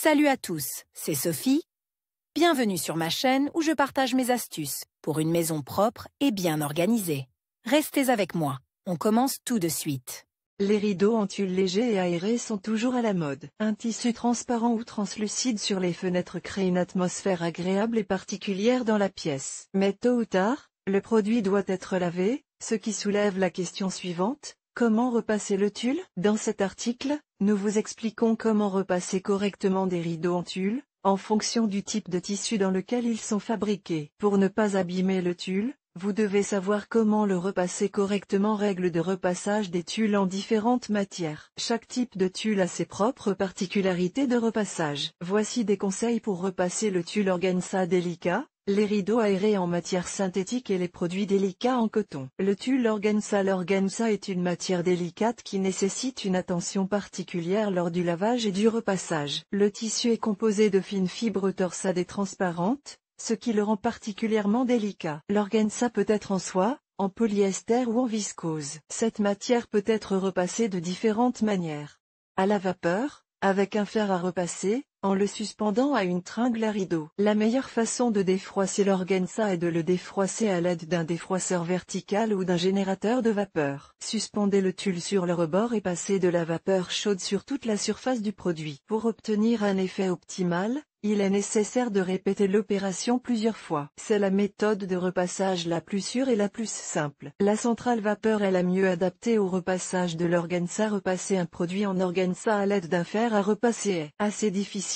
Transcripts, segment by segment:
Salut à tous, c'est Sophie. Bienvenue sur ma chaîne où je partage mes astuces pour une maison propre et bien organisée. Restez avec moi, on commence tout de suite. Les rideaux en tulle léger et aéré sont toujours à la mode. Un tissu transparent ou translucide sur les fenêtres crée une atmosphère agréable et particulière dans la pièce. Mais tôt ou tard, le produit doit être lavé, ce qui soulève la question suivante: comment repasser le tulle? Dans cet article, nous vous expliquons comment repasser correctement des rideaux en tulle, en fonction du type de tissu dans lequel ils sont fabriqués. Pour ne pas abîmer le tulle, vous devez savoir comment le repasser correctement. Règles de repassage des tulles en différentes matières. Chaque type de tulle a ses propres particularités de repassage. Voici des conseils pour repasser le tulle organza délicat, les rideaux aérés en matière synthétique et les produits délicats en coton. Le tulle organza. L'organza est une matière délicate qui nécessite une attention particulière lors du lavage et du repassage. Le tissu est composé de fines fibres torsades et transparentes, ce qui le rend particulièrement délicat. L'organza peut être en soie, en polyester ou en viscose. Cette matière peut être repassée de différentes manières. À la vapeur, avec un fer à repasser, en le suspendant à une tringle à rideau. La meilleure façon de défroisser l'organza est de le défroisser à l'aide d'un défroisseur vertical ou d'un générateur de vapeur. Suspendez le tulle sur le rebord et passez de la vapeur chaude sur toute la surface du produit. Pour obtenir un effet optimal, il est nécessaire de répéter l'opération plusieurs fois. C'est la méthode de repassage la plus sûre et la plus simple. La centrale vapeur est la mieux adaptée au repassage de l'organza. Repasser un produit en organza à l'aide d'un fer à repasser est assez difficile,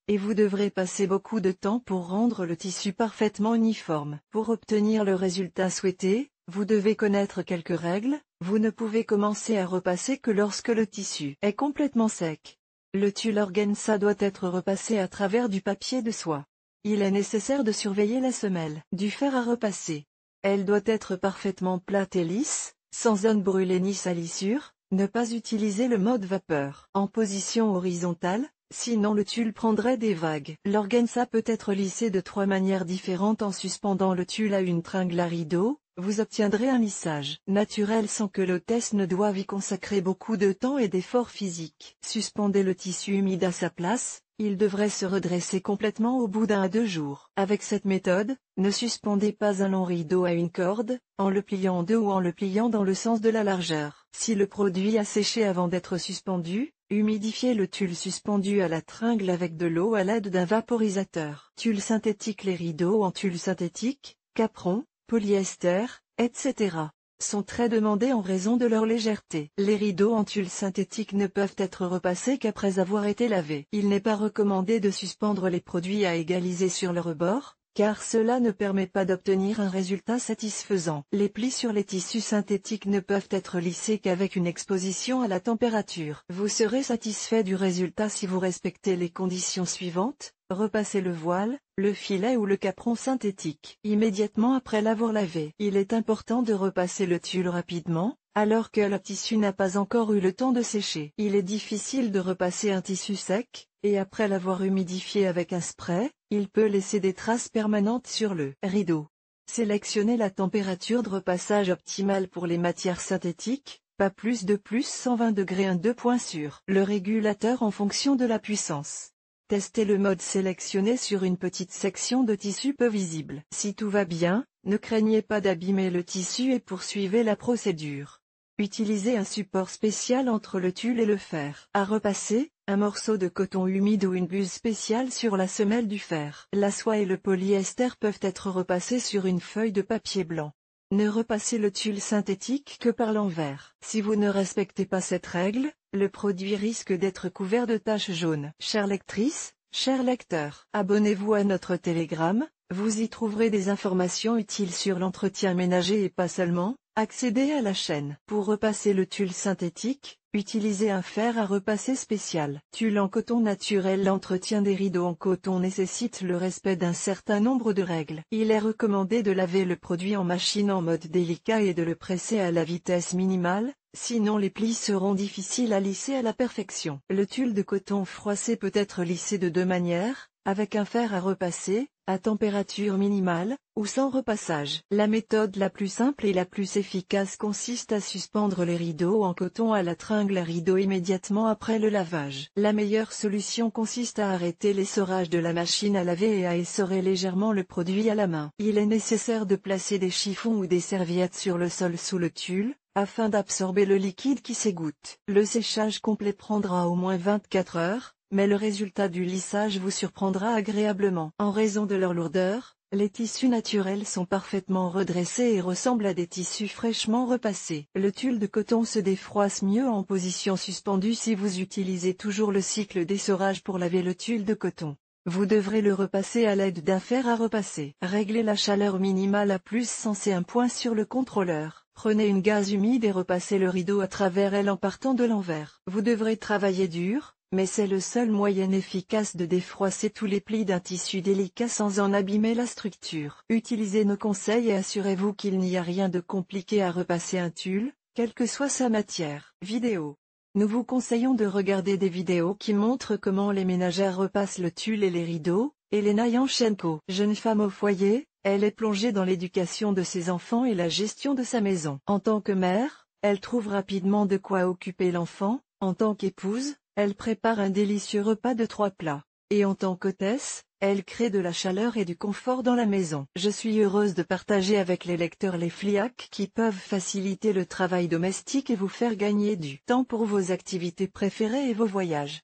et vous devrez passer beaucoup de temps pour rendre le tissu parfaitement uniforme. Pour obtenir le résultat souhaité, vous devez connaître quelques règles. Vous ne pouvez commencer à repasser que lorsque le tissu est complètement sec. Le tulle organza doit être repassé à travers du papier de soie. Il est nécessaire de surveiller la semelle du fer à repasser. Elle doit être parfaitement plate et lisse, sans zone brûlée ni salissure. Ne pas utiliser le mode vapeur en position horizontale, sinon le tulle prendrait des vagues. L'organza peut être lissé de 3 manières différentes. En suspendant le tulle à une tringle à rideau, vous obtiendrez un lissage naturel sans que l'hôtesse ne doive y consacrer beaucoup de temps et d'efforts physiques. Suspendez le tissu humide à sa place, il devrait se redresser complètement au bout d'1 à 2 jours. Avec cette méthode, ne suspendez pas un long rideau à une corde, en le pliant en deux ou en le pliant dans le sens de la largeur. Si le produit a séché avant d'être suspendu, humidifiez le tulle suspendu à la tringle avec de l'eau à l'aide d'un vaporisateur. Tulle synthétique. Les rideaux en tulle synthétique, capron, polyester, etc. sont très demandés en raison de leur légèreté. Les rideaux en tulle synthétique ne peuvent être repassés qu'après avoir été lavés. Il n'est pas recommandé de suspendre les produits à égaliser sur le rebord, car cela ne permet pas d'obtenir un résultat satisfaisant. Les plis sur les tissus synthétiques ne peuvent être lissés qu'avec une exposition à la température. Vous serez satisfait du résultat si vous respectez les conditions suivantes: repasser le voile, le filet ou le capron synthétique immédiatement après l'avoir lavé. Il est important de repasser le tulle rapidement, alors que le tissu n'a pas encore eu le temps de sécher. Il est difficile de repasser un tissu sec, et après l'avoir humidifié avec un spray, il peut laisser des traces permanentes sur le rideau. Sélectionnez la température de repassage optimale pour les matières synthétiques, pas plus de 120 degrés. 2 points sur le régulateur en fonction de la puissance. Testez le mode sélectionné sur une petite section de tissu peu visible. Si tout va bien, ne craignez pas d'abîmer le tissu et poursuivez la procédure. Utilisez un support spécial entre le tulle et le fer à repasser, un morceau de coton humide ou une buse spéciale sur la semelle du fer. La soie et le polyester peuvent être repassés sur une feuille de papier blanc. Ne repassez le tulle synthétique que par l'envers. Si vous ne respectez pas cette règle, le produit risque d'être couvert de taches jaunes. Chère lectrice, cher lecteur, abonnez-vous à notre Telegram, vous y trouverez des informations utiles sur l'entretien ménager et pas seulement. Accédez à la chaîne. Pour repasser le tulle synthétique, utilisez un fer à repasser spécial. Tulle en coton naturel. L'entretien des rideaux en coton nécessite le respect d'un certain nombre de règles. Il est recommandé de laver le produit en machine en mode délicat et de le presser à la vitesse minimale, sinon les plis seront difficiles à lisser à la perfection. Le tulle de coton froissé peut être lissé de 2 manières, avec un fer à repasser, à température minimale, ou sans repassage. La méthode la plus simple et la plus efficace consiste à suspendre les rideaux en coton à la tringle à rideaux immédiatement après le lavage. La meilleure solution consiste à arrêter l'essorage de la machine à laver et à essorer légèrement le produit à la main. Il est nécessaire de placer des chiffons ou des serviettes sur le sol sous le tulle, afin d'absorber le liquide qui s'égoutte. Le séchage complet prendra au moins 24 heures, mais le résultat du lissage vous surprendra agréablement. En raison de leur lourdeur, les tissus naturels sont parfaitement redressés et ressemblent à des tissus fraîchement repassés. Le tulle de coton se défroisse mieux en position suspendue si vous utilisez toujours le cycle d'essorage pour laver le tulle de coton. Vous devrez le repasser à l'aide d'un fer à repasser. Réglez la chaleur minimale à plus 101 points sur le contrôleur. Prenez une gaze humide et repassez le rideau à travers elle en partant de l'envers. Vous devrez travailler dur, mais c'est le seul moyen efficace de défroisser tous les plis d'un tissu délicat sans en abîmer la structure. Utilisez nos conseils et assurez-vous qu'il n'y a rien de compliqué à repasser un tulle, quelle que soit sa matière. Vidéo. Nous vous conseillons de regarder des vidéos qui montrent comment les ménagères repassent le tulle et les rideaux. Elena Yanchenko, jeune femme au foyer, elle est plongée dans l'éducation de ses enfants et la gestion de sa maison. En tant que mère, elle trouve rapidement de quoi occuper l'enfant. En tant qu'épouse, elle prépare un délicieux repas de 3 plats. Et en tant qu'hôtesse, elle crée de la chaleur et du confort dans la maison. Je suis heureuse de partager avec les lecteurs les FLIAC qui peuvent faciliter le travail domestique et vous faire gagner du temps pour vos activités préférées et vos voyages.